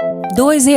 R$ 2,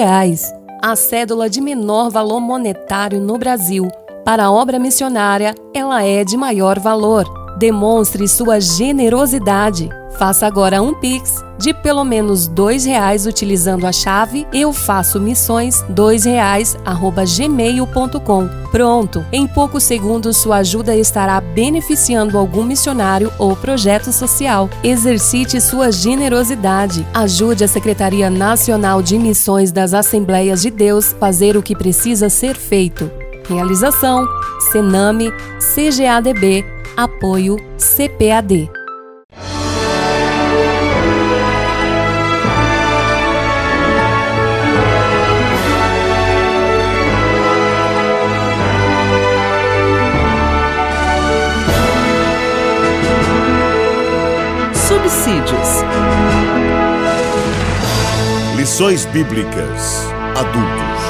a cédula de menor valor monetário no Brasil. Para a obra missionária, ela é de maior valor. Demonstre sua generosidade. Faça agora um Pix de pelo menos R$ 2 utilizando a chave eufaçomissões2reais@gmail.com. Pronto! Em poucos segundos sua ajuda estará beneficiando algum missionário ou projeto social. Exercite sua generosidade. Ajude a Secretaria Nacional de Missões das Assembleias de Deus a fazer o que precisa ser feito. Realização: Sename, CGADB, apoio CPAD. Subsídios. Lições Bíblicas Adultos.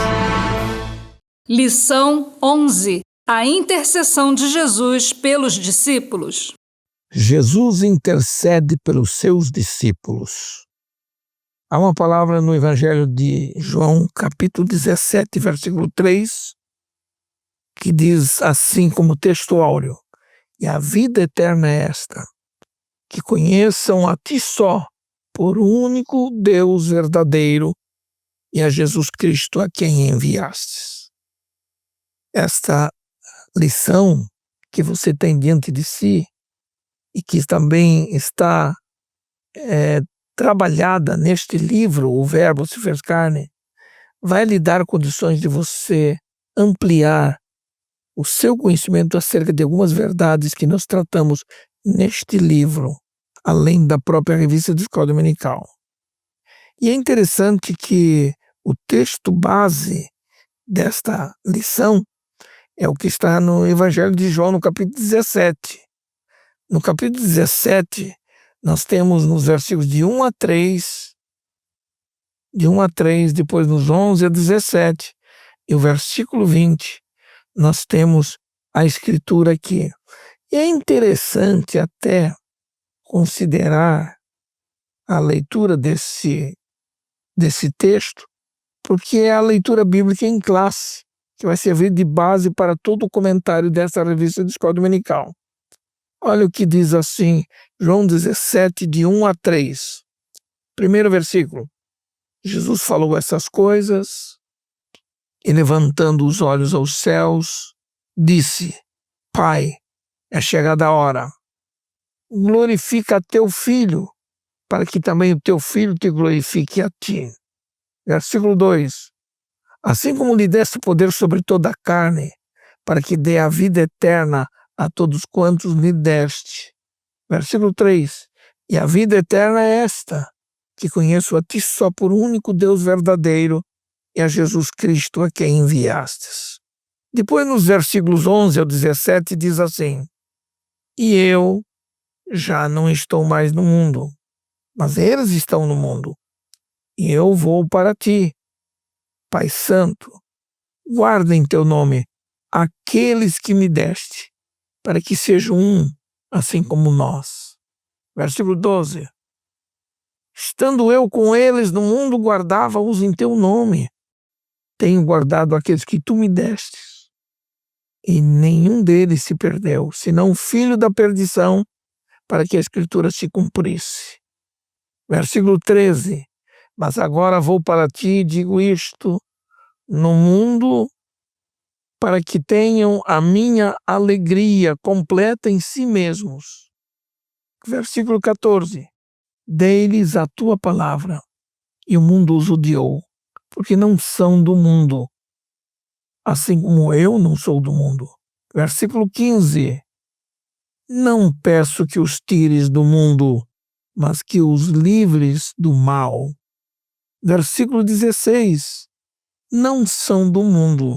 Lição 11. A intercessão de Jesus pelos discípulos. Jesus intercede pelos seus discípulos. Há uma palavra no Evangelho de João, capítulo 17, versículo 3, que diz assim como texto áureo: e a vida eterna é esta, que conheçam a ti só, por único Deus verdadeiro, e a Jesus Cristo a quem enviastes. Esta lição que você tem diante de si e que também está trabalhada neste livro, O Verbo se fez carne, vai lhe dar condições de você ampliar o seu conhecimento acerca de algumas verdades que nós tratamos neste livro, além da própria revista de Escola Dominical. E é interessante que o texto base desta lição é o que está no Evangelho de João, no capítulo 17. No capítulo 17, nós temos nos versículos de 1 a 3, depois nos 11 a 17, e o versículo 20, nós temos a escritura aqui. E é interessante até considerar a leitura desse texto, porque é a leitura bíblica em classe, que vai servir de base para todo o comentário dessa revista de Escola Dominical. Olha o que diz assim, João 17, de 1 a 3. Primeiro versículo. Jesus falou essas coisas e, levantando os olhos aos céus, disse: Pai, é chegada a hora. Glorifica teu Filho, para que também o teu Filho te glorifique a ti. Versículo 2. Assim como lhe deste poder sobre toda a carne, para que dê a vida eterna a todos quantos lhe deste. Versículo 3. E a vida eterna é esta, que conheço a ti só por único Deus verdadeiro e a Jesus Cristo a quem enviastes. Depois, nos versículos 11 ao 17, diz assim: E eu já não estou mais no mundo, mas eles estão no mundo, e eu vou para ti. Pai Santo, guarda em teu nome aqueles que me deste, para que sejam um, assim como nós. Versículo 12. Estando eu com eles no mundo, guardava-os em teu nome. Tenho guardado aqueles que tu me destes, e nenhum deles se perdeu, senão o filho da perdição, para que a Escritura se cumprisse. Versículo 13. Mas agora vou para ti e digo isto no mundo, para que tenham a minha alegria completa em si mesmos. Versículo 14. Dei-lhes a tua palavra, e o mundo os odiou, porque não são do mundo, assim como eu não sou do mundo. Versículo 15. Não peço que os tires do mundo, mas que os livres do mal. Versículo 16. Não são do mundo,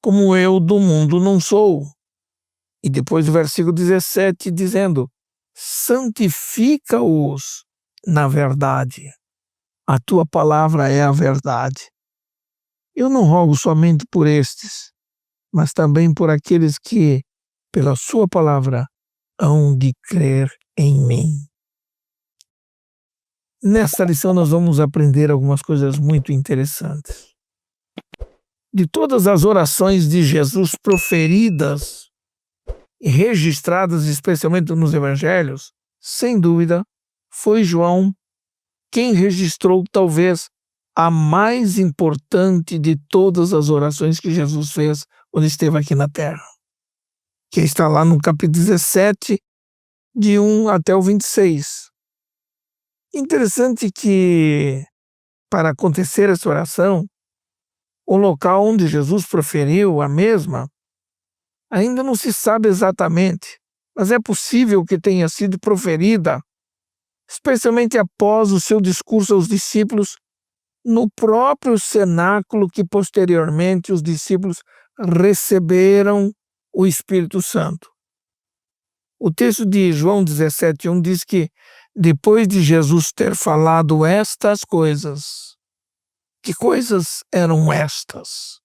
como eu do mundo não sou. E depois o versículo 17, dizendo: santifica-os na verdade. A tua palavra é a verdade. Eu não rogo somente por estes, mas também por aqueles que, pela sua palavra, hão de crer em mim. Nesta lição nós vamos aprender algumas coisas muito interessantes. De todas as orações de Jesus proferidas e registradas, especialmente nos evangelhos, sem dúvida, foi João quem registrou talvez a mais importante de todas as orações que Jesus fez quando esteve aqui na terra, que está lá no capítulo 17, de 1 até o 26. Interessante que, para acontecer essa oração, o local onde Jesus proferiu a mesma ainda não se sabe exatamente, mas é possível que tenha sido proferida, especialmente após o seu discurso aos discípulos, no próprio cenáculo que posteriormente os discípulos receberam o Espírito Santo. O texto de João 17:1 diz que depois de Jesus ter falado estas coisas, que coisas eram estas?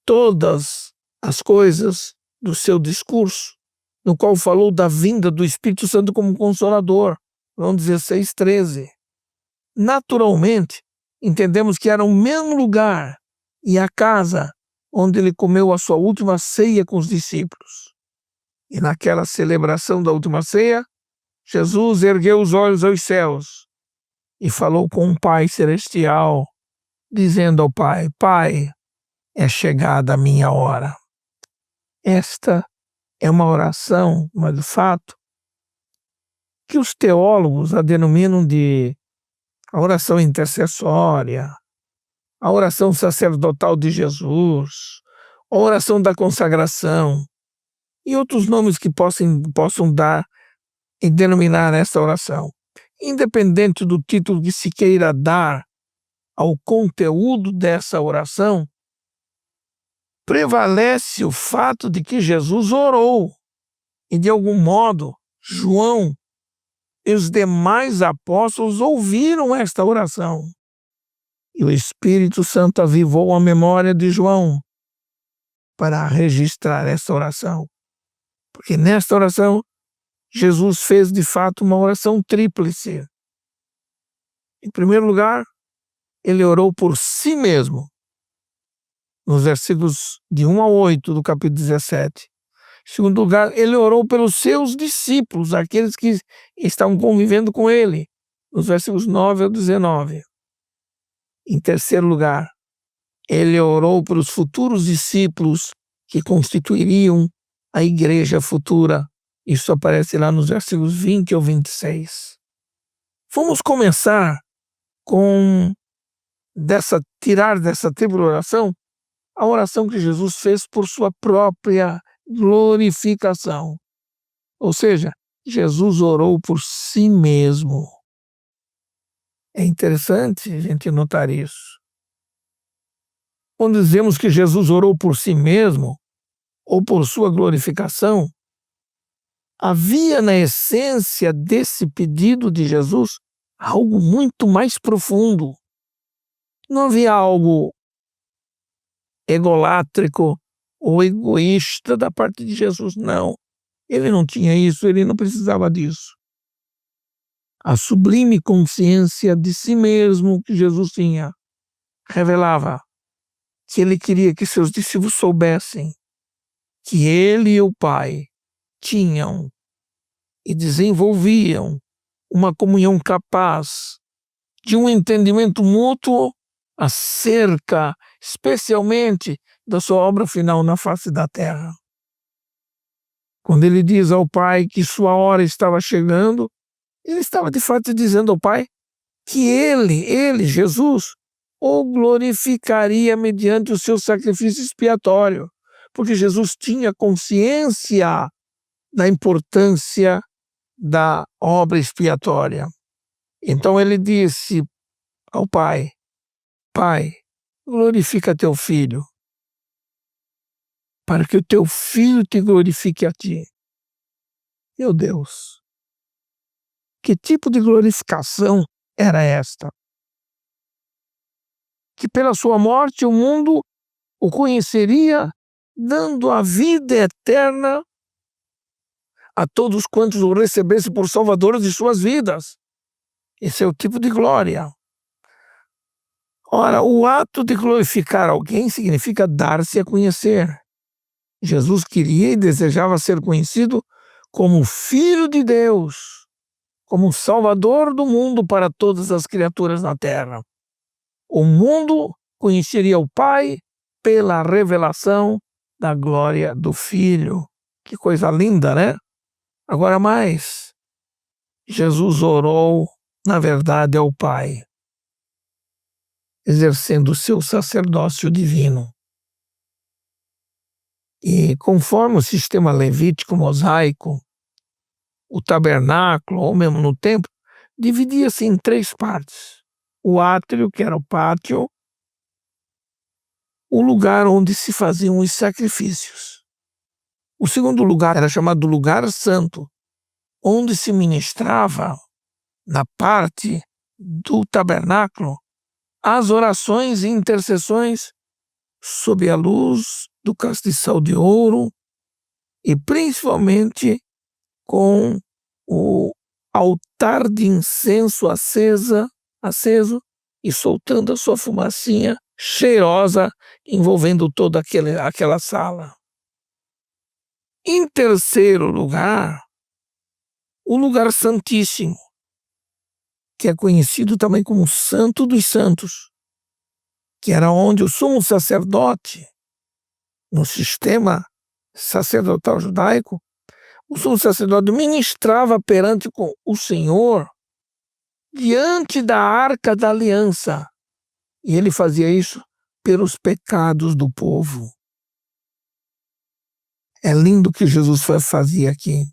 Todas as coisas do seu discurso, no qual falou da vinda do Espírito Santo como Consolador, João 16:13. Naturalmente, entendemos que era o mesmo lugar e a casa onde ele comeu a sua última ceia com os discípulos. E naquela celebração da última ceia, Jesus ergueu os olhos aos céus e falou com o Pai Celestial, dizendo ao Pai: Pai, é chegada a minha hora. Esta é uma oração, mas de fato, que os teólogos a denominam de a oração intercessória, a oração sacerdotal de Jesus, a oração da consagração e outros nomes que possam dar e denominar esta oração. Independente do título que se queira dar ao conteúdo dessa oração, prevalece o fato de que Jesus orou e, de algum modo, João e os demais apóstolos ouviram esta oração. E o Espírito Santo avivou a memória de João para registrar esta oração. Porque nesta oração, Jesus fez de fato uma oração tríplice. Em primeiro lugar, ele orou por si mesmo, nos versículos de 1 a 8 do capítulo 17. Em segundo lugar, ele orou pelos seus discípulos, aqueles que estavam convivendo com ele, nos versículos 9 a 19. Em terceiro lugar, ele orou pelos futuros discípulos que constituiriam a igreja futura. Isso aparece lá nos versículos 20 ao 26. Vamos começar com tirar dessa tripla oração a oração que Jesus fez por sua própria glorificação. Ou seja, Jesus orou por si mesmo. É interessante a gente notar isso. Quando dizemos que Jesus orou por si mesmo, ou por sua glorificação, havia na essência desse pedido de Jesus algo muito mais profundo. Não havia algo egolátrico ou egoísta da parte de Jesus, não. Ele não tinha isso, ele não precisava disso. A sublime consciência de si mesmo que Jesus tinha revelava que ele queria que seus discípulos soubessem que ele e o Pai tinham e desenvolviam uma comunhão capaz de um entendimento mútuo acerca, especialmente, da sua obra final na face da terra. Quando ele diz ao Pai que sua hora estava chegando, ele estava de fato dizendo ao Pai que ele, Jesus, o glorificaria mediante o seu sacrifício expiatório, porque Jesus tinha consciência da importância da obra expiatória. Então ele disse ao Pai: Pai, glorifica teu Filho, para que o teu Filho te glorifique a ti. Meu Deus, que tipo de glorificação era esta? Que pela sua morte o mundo o conheceria, dando a vida eterna a todos quantos o recebessem por salvadores de suas vidas. Esse é o tipo de glória. Ora, o ato de glorificar alguém significa dar-se a conhecer. Jesus queria e desejava ser conhecido como Filho de Deus, como Salvador do mundo para todas as criaturas na terra. O mundo conheceria o Pai pela revelação da glória do Filho. Que coisa linda, né? Agora mais, Jesus orou, na verdade, ao Pai, exercendo o seu sacerdócio divino. E conforme o sistema levítico mosaico, o tabernáculo, ou mesmo no templo, dividia-se em 3 partes. O átrio, que era o pátio, o lugar onde se faziam os sacrifícios. O segundo lugar era chamado lugar santo, onde se ministrava, na parte do tabernáculo, as orações e intercessões sob a luz do castiçal de ouro e principalmente com o altar de incenso aceso e soltando a sua fumacinha cheirosa, envolvendo toda aquela sala. Em terceiro lugar, o lugar santíssimo, que é conhecido também como Santo dos Santos, que era onde o sumo sacerdote, no sistema sacerdotal judaico, o sumo sacerdote ministrava perante o Senhor diante da Arca da Aliança. E ele fazia isso pelos pecados do povo. É lindo o que Jesus fazia aqui.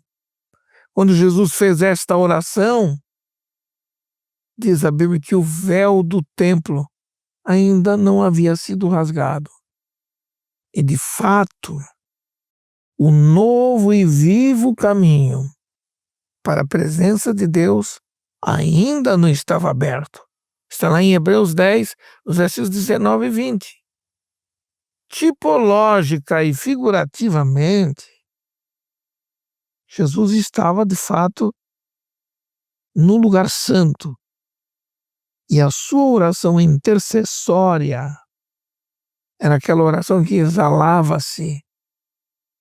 Quando Jesus fez esta oração, diz a Bíblia que o véu do templo ainda não havia sido rasgado. E, de fato, o novo e vivo caminho para a presença de Deus ainda não estava aberto. Está lá em Hebreus 10, os versos 19 e 20. Tipológica e figurativamente, Jesus estava, de fato, no lugar santo. E a sua oração intercessória era aquela oração que exalava-se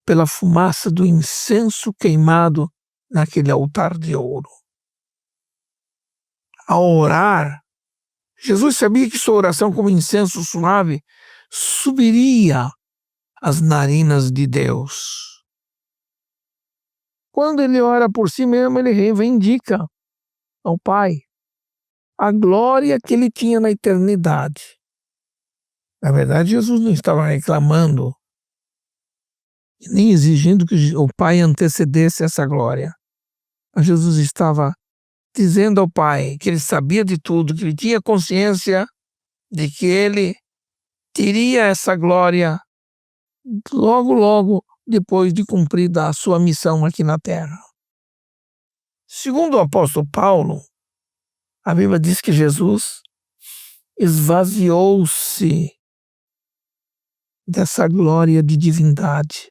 pela fumaça do incenso queimado naquele altar de ouro. Ao orar, Jesus sabia que sua oração como incenso suave subiria às narinas de Deus. Quando ele ora por si mesmo, ele reivindica ao Pai a glória que ele tinha na eternidade. Na verdade, Jesus não estava reclamando, nem exigindo que o Pai antecedesse essa glória. Mas Jesus estava dizendo ao Pai que ele sabia de tudo, que ele tinha consciência de que ele teria essa glória logo depois de cumprida a sua missão aqui na terra. Segundo o apóstolo Paulo, a Bíblia diz que Jesus esvaziou-se dessa glória de divindade,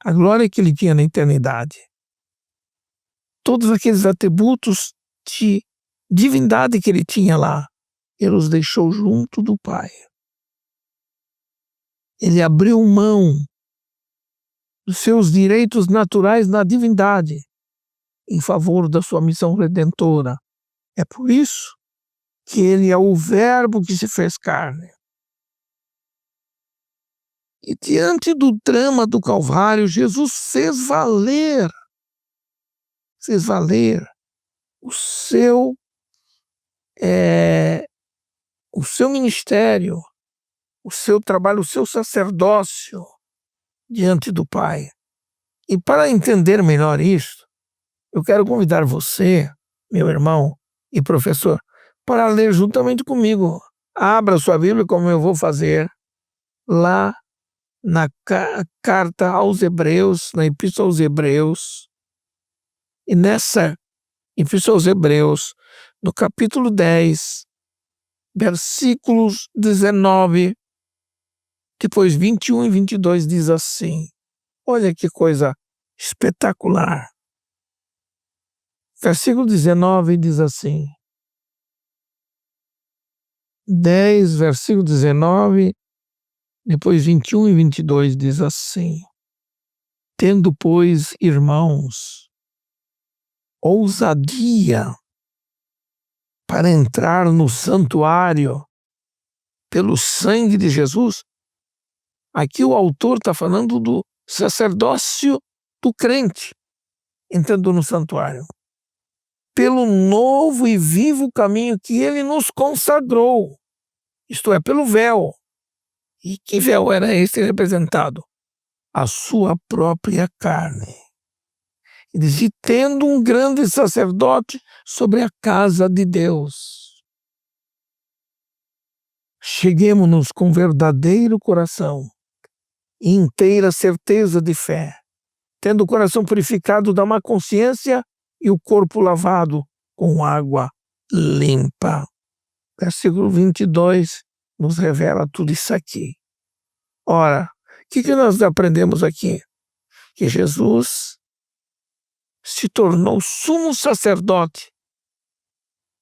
a glória que ele tinha na eternidade. Todos aqueles atributos de divindade que ele tinha lá, ele os deixou junto do Pai. Ele abriu mão dos seus direitos naturais na divindade em favor da sua missão redentora. É por isso que ele é o Verbo que se fez carne. E diante do drama do Calvário, Jesus fez valer o seu ministério, o seu trabalho, o seu sacerdócio diante do Pai. E para entender melhor isso, eu quero convidar você, meu irmão e professor, para ler juntamente comigo. Abra sua Bíblia, como eu vou fazer, lá na carta aos Hebreus, na Epístola aos Hebreus. E nessa Epístola aos Hebreus, no capítulo 10, versículos 19, depois 21 e 22, diz assim. Olha que coisa espetacular. Versículo 19 diz assim: 10, versículo 19, depois 21 e 22 diz assim: Tendo, pois, irmãos, ousadia para entrar no santuário pelo sangue de Jesus. Aqui o autor está falando do sacerdócio do crente entrando no santuário, pelo novo e vivo caminho que ele nos consagrou, isto é, pelo véu. E que véu era esse representado? A sua própria carne. E diz: e tendo um grande sacerdote sobre a casa de Deus. Cheguemo-nos com verdadeiro coração e inteira certeza de fé, tendo o coração purificado da má consciência e o corpo lavado com água limpa. Versículo 22 nos revela tudo isso aqui. Ora, o que nós aprendemos aqui? Que Jesus se tornou sumo sacerdote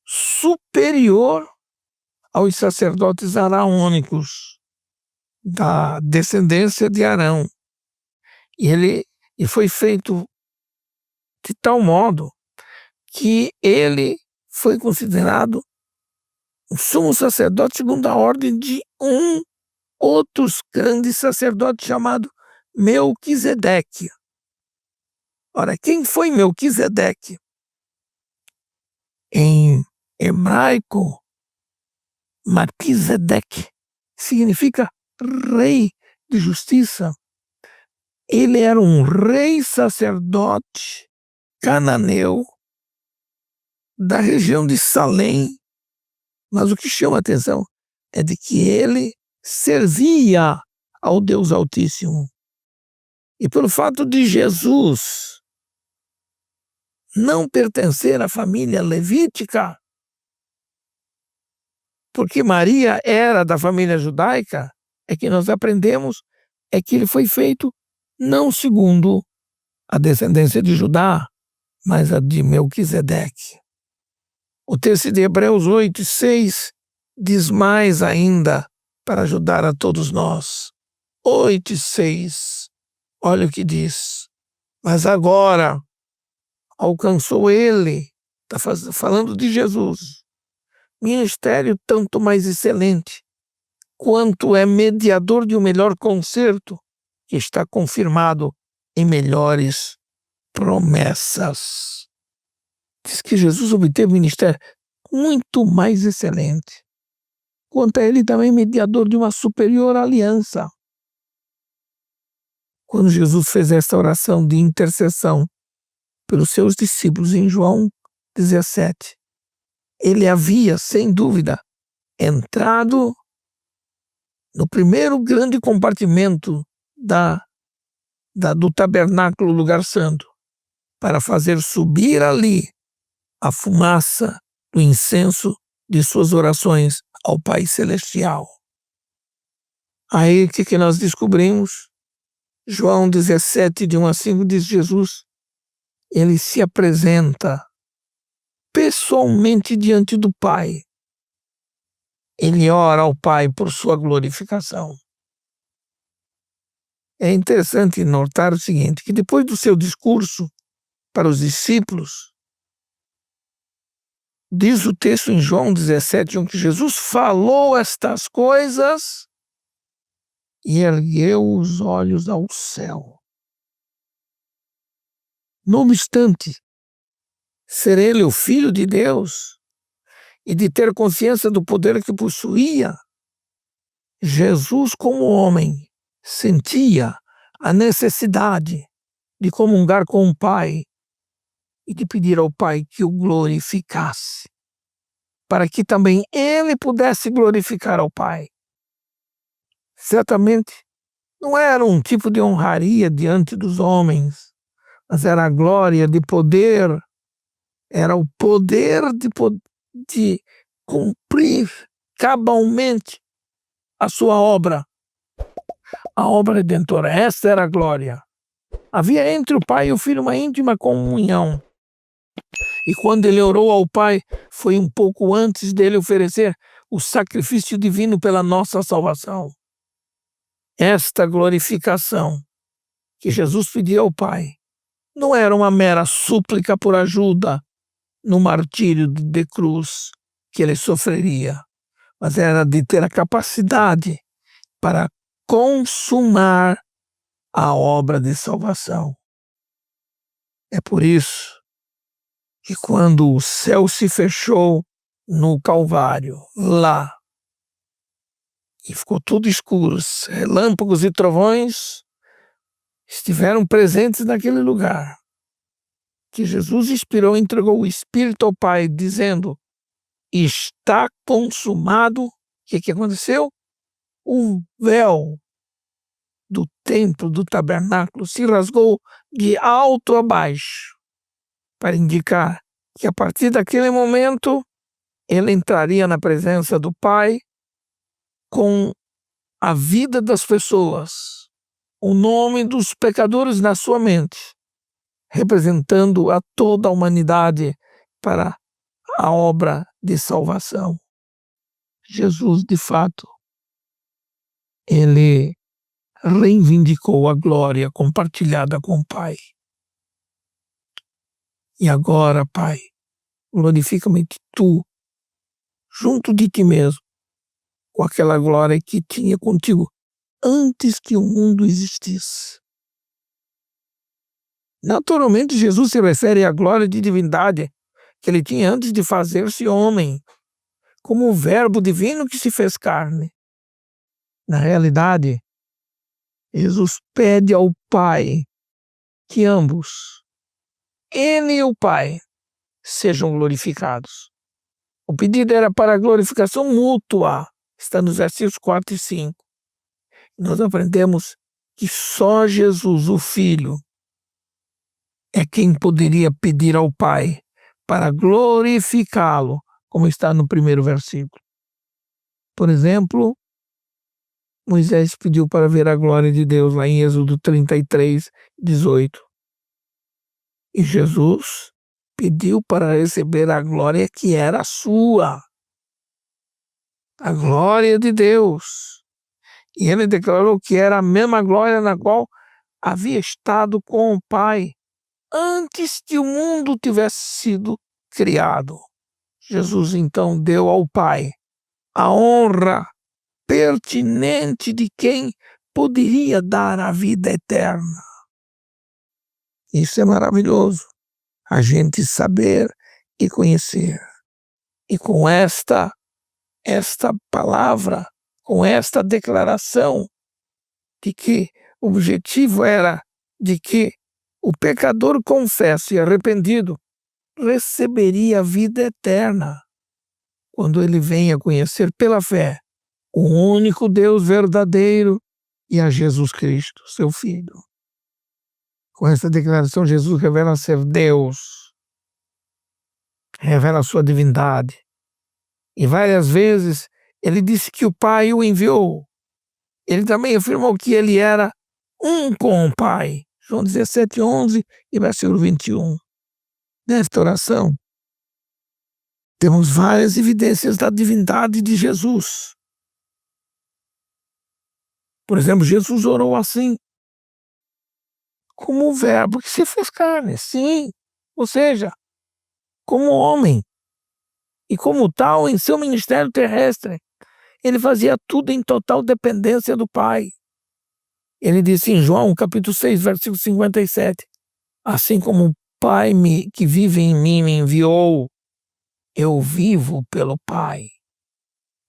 superior aos sacerdotes araônicos da descendência de Arão. E foi feito de tal modo que ele foi considerado um sumo sacerdote segundo a ordem de um outro grande sacerdote chamado Melquisedeque. Ora, quem foi Melquisedeque? Em hebraico, Melquisedeque significa rei de justiça. Ele era um rei sacerdote cananeu da região de Salém, mas o que chama a atenção é de que ele servia ao Deus Altíssimo. E pelo fato de Jesus não pertencer à família levítica, porque Maria era da família judaica, é que nós aprendemos é que ele foi feito não segundo a descendência de Judá, mas a de Melquisedeque. O texto de Hebreus 8:6 diz mais ainda para ajudar a todos nós. 8:6, olha o que diz. Mas agora alcançou ele, está falando de Jesus, ministério tanto mais excelente, quanto é mediador de um melhor concerto, que está confirmado em melhores promessas. Diz que Jesus obteve um ministério muito mais excelente, quanto a ele também mediador de uma superior aliança. Quando Jesus fez esta oração de intercessão pelos seus discípulos em João 17, ele havia, sem dúvida, entrado no primeiro grande compartimento do tabernáculo, lugar santo, para fazer subir ali a fumaça do incenso de suas orações ao Pai Celestial. Aí o que nós descobrimos? João 17, de 1 a 5, diz Jesus, ele se apresenta pessoalmente diante do Pai. Ele ora ao Pai por sua glorificação. É interessante notar o seguinte, que depois do seu discurso para os discípulos, diz o texto em João 17, que Jesus falou estas coisas e ergueu os olhos ao céu. Não obstante ser ele o Filho de Deus e de ter consciência do poder que possuía, Jesus, como homem, sentia a necessidade de comungar com o Pai e de pedir ao Pai que o glorificasse, para que também ele pudesse glorificar ao Pai. Certamente não era um tipo de honraria diante dos homens, mas era a glória de poder, era o poder de cumprir cabalmente a sua obra, a obra redentora. Esta era a glória. Havia entre o Pai e o Filho uma íntima comunhão. E quando ele orou ao Pai, foi um pouco antes dele oferecer o sacrifício divino pela nossa salvação. Esta glorificação que Jesus pediu ao Pai não era uma mera súplica por ajuda no martírio de cruz que ele sofreria, mas era de ter a capacidade para consumar a obra de salvação. É por isso que quando o céu se fechou no Calvário, lá, e ficou tudo escuro, relâmpagos e trovões estiveram presentes naquele lugar, que Jesus expirou e entregou o Espírito ao Pai, dizendo: está consumado. O que aconteceu? O véu do templo, do tabernáculo, se rasgou de alto a baixo, para indicar que a partir daquele momento ele entraria na presença do Pai com a vida das pessoas, o nome dos pecadores na sua mente, representando a toda a humanidade para a obra de salvação. Jesus, de fato, ele reivindicou a glória compartilhada com o Pai. E agora, Pai, glorifica-me tu, junto de ti mesmo, com aquela glória que tinha contigo antes que o mundo existisse. Naturalmente, Jesus se refere à glória de divindade que ele tinha antes de fazer-se homem, como o Verbo divino que se fez carne. Na realidade, Jesus pede ao Pai que ambos, ele e o Pai, sejam glorificados. O pedido era para a glorificação mútua, está nos versículos 4 e 5. Nós aprendemos que só Jesus, o Filho, é quem poderia pedir ao Pai para glorificá-lo, como está no primeiro versículo. Por exemplo, Moisés pediu para ver a glória de Deus lá em Êxodo 33, 18. E Jesus pediu para receber a glória que era sua, a glória de Deus. E ele declarou que era a mesma glória na qual havia estado com o Pai antes que o mundo tivesse sido criado. Jesus então deu ao Pai a honra pertinente de quem poderia dar a vida eterna. Isso é maravilhoso, a gente saber e conhecer. E com esta palavra, com esta declaração de que o objetivo era de que o pecador confesso e arrependido receberia a vida eterna quando ele venha conhecer pela fé o único Deus verdadeiro e a Jesus Cristo, seu Filho. Com essa declaração, Jesus revela ser Deus, revela a sua divindade. E várias vezes ele disse que o Pai o enviou. Ele também afirmou que ele era um com o Pai. João 17, 11 e versículo 21. Nesta oração, temos várias evidências da divindade de Jesus. Por exemplo, Jesus orou assim, como o Verbo que se fez carne, sim, ou seja, como homem. E como tal, em seu ministério terrestre, ele fazia tudo em total dependência do Pai. Ele disse em João, capítulo 6, versículo 57, assim como o Pai que vive em mim me enviou, eu vivo pelo Pai.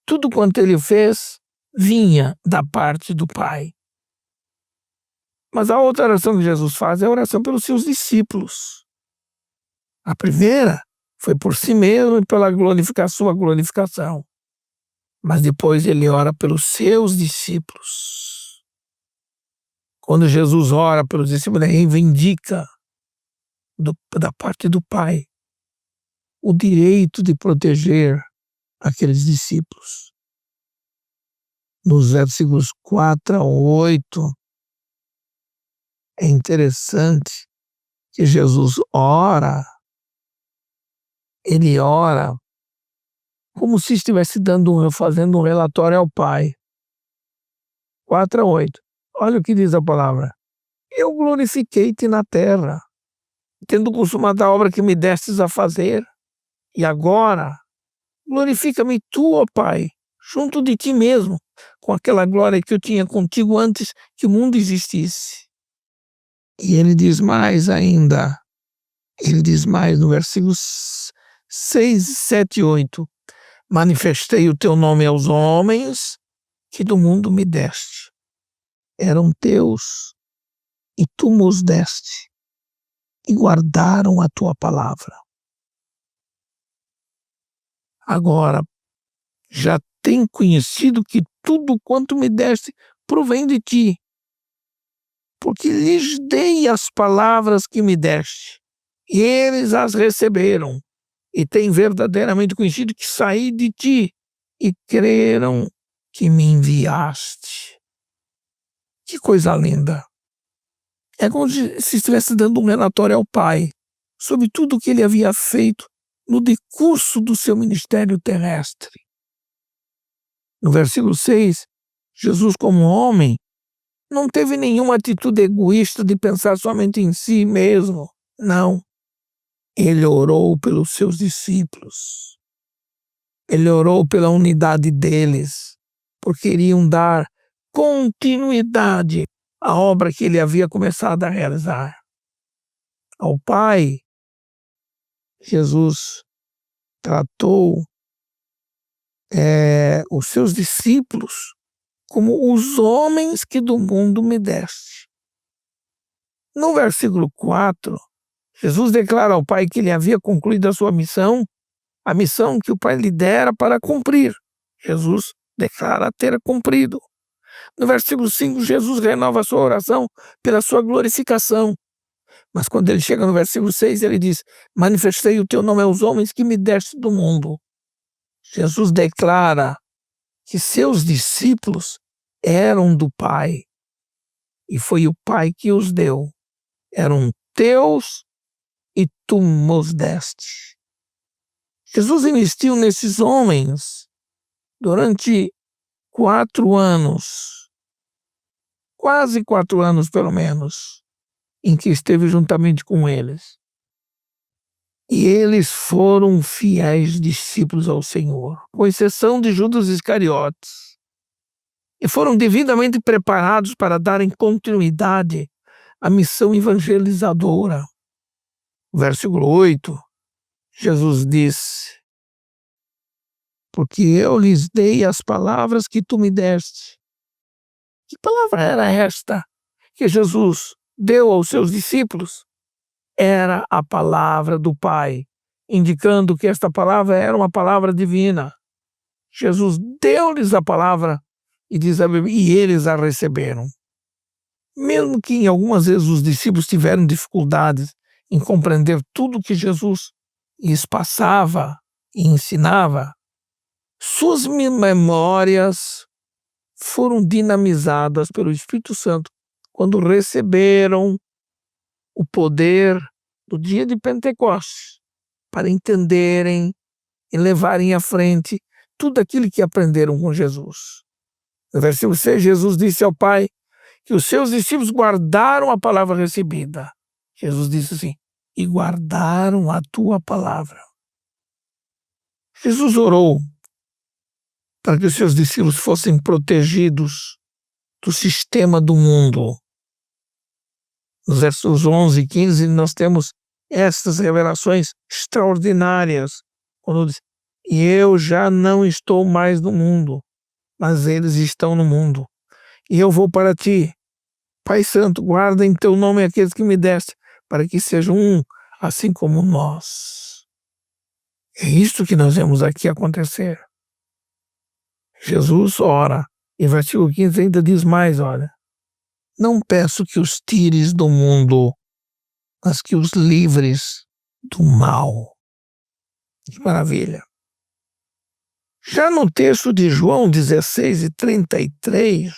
Tudo quanto ele fez vinha da parte do Pai. Mas a outra oração que Jesus faz é a oração pelos seus discípulos. A primeira foi por si mesmo e pela sua glorificação. Mas depois ele ora pelos seus discípulos. Quando Jesus ora pelos discípulos, ele reivindica da parte do Pai o direito de proteger aqueles discípulos. Nos versículos 4 a 8, é interessante que Jesus ora, ele ora como se estivesse fazendo um relatório ao Pai. 4:8. Olha o que diz a palavra. Eu glorifiquei-te na terra, tendo consumado a obra que me destes a fazer. E agora, glorifica-me tu, ó Pai, junto de ti mesmo, com aquela glória que eu tinha contigo antes que o mundo existisse. E ele diz mais ainda. Ele diz mais no versículos 6, 7 e 8. Manifestei o teu nome aos homens que do mundo me deste. Eram teus e tu nos deste e guardaram a tua palavra. Agora, já tem conhecido que tudo quanto me deste provém de ti, porque lhes dei as palavras que me deste, e eles as receberam, e têm verdadeiramente conhecido que saí de ti, e creram que me enviaste. Que coisa linda! É como se estivesse dando um relatório ao Pai sobre tudo o que ele havia feito no decurso do seu ministério terrestre. No versículo 6, Jesus, como homem, não teve nenhuma atitude egoísta de pensar somente em si mesmo. Não. Ele orou pelos seus discípulos. Ele orou pela unidade deles, porque iriam dar continuidade à obra que ele havia começado a realizar. Ao Pai, Jesus tratou os seus discípulos como os homens que do mundo me deste. No versículo 4, Jesus declara ao Pai que ele havia concluído a sua missão, a missão que o Pai lhe dera para cumprir. Jesus declara ter cumprido. No versículo 5, Jesus renova a sua oração pela sua glorificação. Mas quando ele chega no versículo 6, ele diz: manifestei o teu nome aos homens que me deste do mundo. Jesus declara que seus discípulos eram do Pai, e foi o Pai que os deu. Eram teus e tu nos deste. Jesus investiu nesses homens durante 4 anos, quase 4 anos pelo menos, em que esteve juntamente com eles. E eles foram fiéis discípulos ao Senhor, com exceção de Judas Iscariotes, e foram devidamente preparados para darem continuidade à missão evangelizadora. Versículo 8, Jesus disse: porque eu lhes dei as palavras que tu me deste. Que palavra era esta que Jesus deu aos seus discípulos? Era a palavra do Pai, indicando que esta palavra era uma palavra divina. Jesus deu-lhes a palavra e diz a Bíblia, e eles a receberam. Mesmo que em algumas vezes os discípulos tiveram dificuldades em compreender tudo que Jesus lhes passava e ensinava, suas memórias foram dinamizadas pelo Espírito Santo quando receberam o poder do dia de Pentecostes para entenderem e levarem à frente tudo aquilo que aprenderam com Jesus. No versículo 6, Jesus disse ao Pai que os seus discípulos guardaram a palavra recebida. Jesus disse assim: e guardaram a tua palavra. Jesus orou para que os seus discípulos fossem protegidos do sistema do mundo. Nos versos 11 e 15, nós temos estas revelações extraordinárias, quando diz: e eu já não estou mais no mundo, mas eles estão no mundo. E eu vou para ti. Pai Santo, guarda em teu nome aqueles que me deste, para que sejam um, assim como nós. É isso que nós vemos aqui acontecer. Jesus ora, e versículo 15 ainda diz mais, olha: não peço que os tires do mundo, mas que os livres do mal. Que maravilha! Já no texto de João 16 e 33,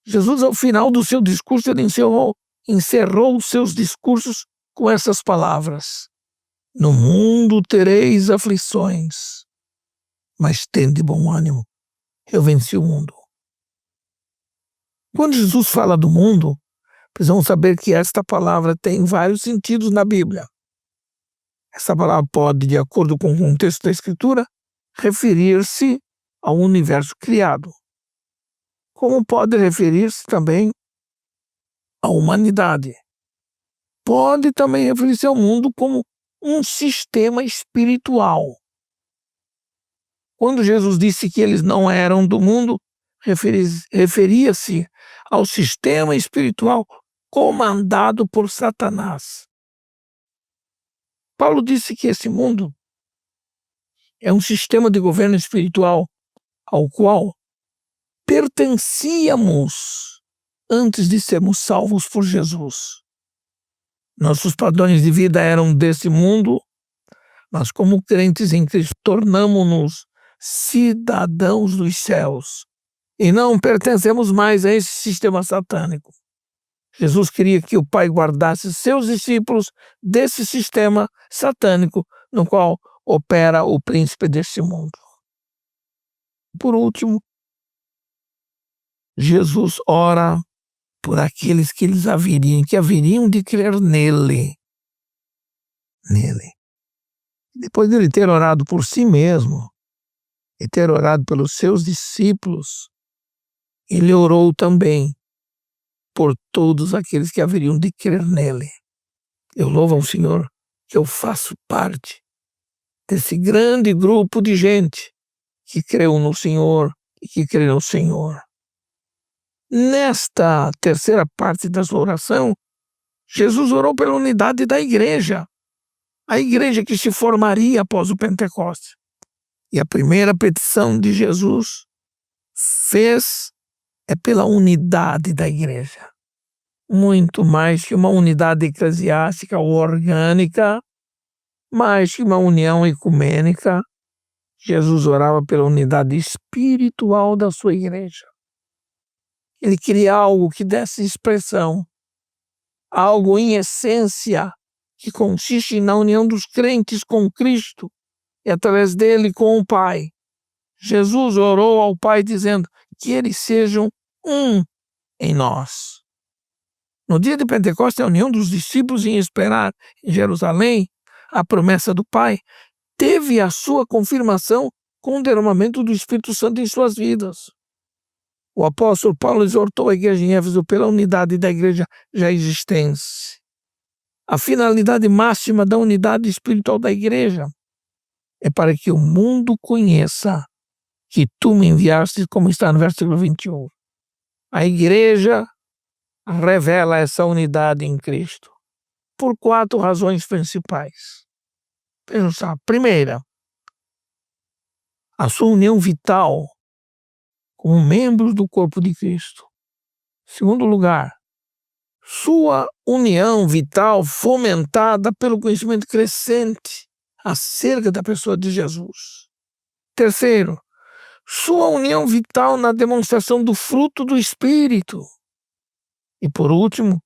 Jesus, ao final do seu discurso, ele encerrou os seus discursos com essas palavras: no mundo tereis aflições, mas tende bom ânimo. Eu venci o mundo. Quando Jesus fala do mundo, precisamos saber que esta palavra tem vários sentidos na Bíblia. Essa palavra pode, de acordo com o contexto da Escritura, referir-se ao universo criado, como pode referir-se também à humanidade. Pode também referir-se ao mundo como um sistema espiritual. Quando Jesus disse que eles não eram do mundo, referia-se ao sistema espiritual comandado por Satanás. Paulo disse que esse mundo é um sistema de governo espiritual ao qual pertencíamos antes de sermos salvos por Jesus. Nossos padrões de vida eram desse mundo, mas como crentes em Cristo tornamo-nos cidadãos dos céus e não pertencemos mais a esse sistema satânico. Jesus queria que o Pai guardasse seus discípulos desse sistema satânico no qual opera o príncipe deste mundo. Por último, Jesus ora por aqueles que haveriam de crer nele. Depois de ele ter orado por si mesmo e ter orado pelos seus discípulos, ele orou também por todos aqueles que haveriam de crer nele. Eu louvo ao Senhor que eu faço parte desse grande grupo de gente que creu no Senhor e que crê no Senhor. Nesta terceira parte da sua oração, Jesus orou pela unidade da igreja, a igreja que se formaria após o Pentecostes. E a primeira petição de Jesus é pela unidade da igreja. Muito mais que uma unidade eclesiástica ou orgânica, mais que uma união ecumênica, Jesus orava pela unidade espiritual da sua igreja. Ele queria algo que desse expressão, algo em essência, que consiste na união dos crentes com Cristo e através dele com o Pai. Jesus orou ao Pai dizendo que eles sejam um em nós. No dia de Pentecostes, a união dos discípulos em esperar em Jerusalém a promessa do Pai teve a sua confirmação com o derramamento do Espírito Santo em suas vidas. O apóstolo Paulo exortou a igreja em Éfeso pela unidade da igreja já existente. A finalidade máxima da unidade espiritual da igreja é para que o mundo conheça que tu me enviaste, como está no versículo 21. A igreja revela essa unidade em Cristo por 4 razões principais. Pensa, primeira, a sua união vital como membros do corpo de Cristo. Segundo lugar, sua união vital fomentada pelo conhecimento crescente acerca da pessoa de Jesus. Terceiro, sua união vital na demonstração do fruto do Espírito. E por último,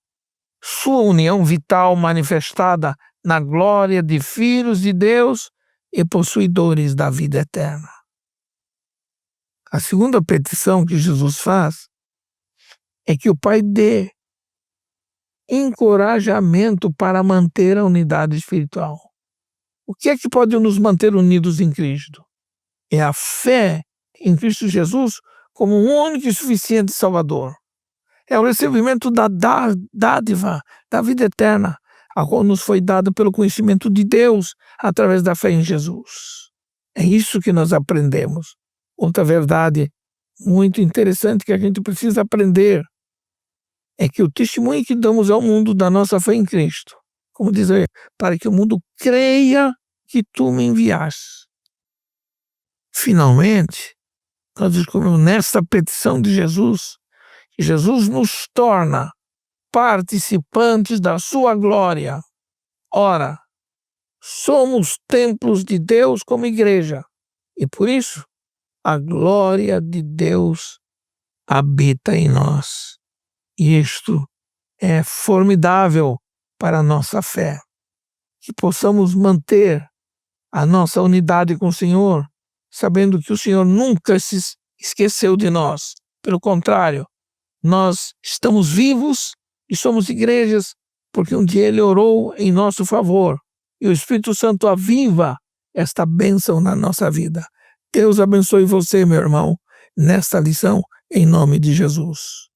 sua união vital manifestada na glória de filhos de Deus e possuidores da vida eterna. A segunda petição que Jesus faz é que o Pai dê encorajamento para manter a unidade espiritual. O que é que pode nos manter unidos em Cristo? É a fé em Cristo Jesus como um único e suficiente Salvador. É o recebimento da dádiva da vida eterna, a qual nos foi dada pelo conhecimento de Deus através da fé em Jesus. É isso que nós aprendemos. Outra verdade muito interessante que a gente precisa aprender é que o testemunho que damos ao mundo da nossa fé em Cristo, como diz aí, para que o mundo creia que tu me enviaste. Finalmente, nós descobrimos nesta petição de Jesus que Jesus nos torna participantes da sua glória. Ora, somos templos de Deus como igreja e por isso a glória de Deus habita em nós. E isto é formidável para a nossa fé. Que possamos manter a nossa unidade com o Senhor sabendo que o Senhor nunca se esqueceu de nós. Pelo contrário, nós estamos vivos e somos igrejas porque um dia Ele orou em nosso favor e o Espírito Santo aviva esta bênção na nossa vida. Deus abençoe você, meu irmão, nesta lição, em nome de Jesus.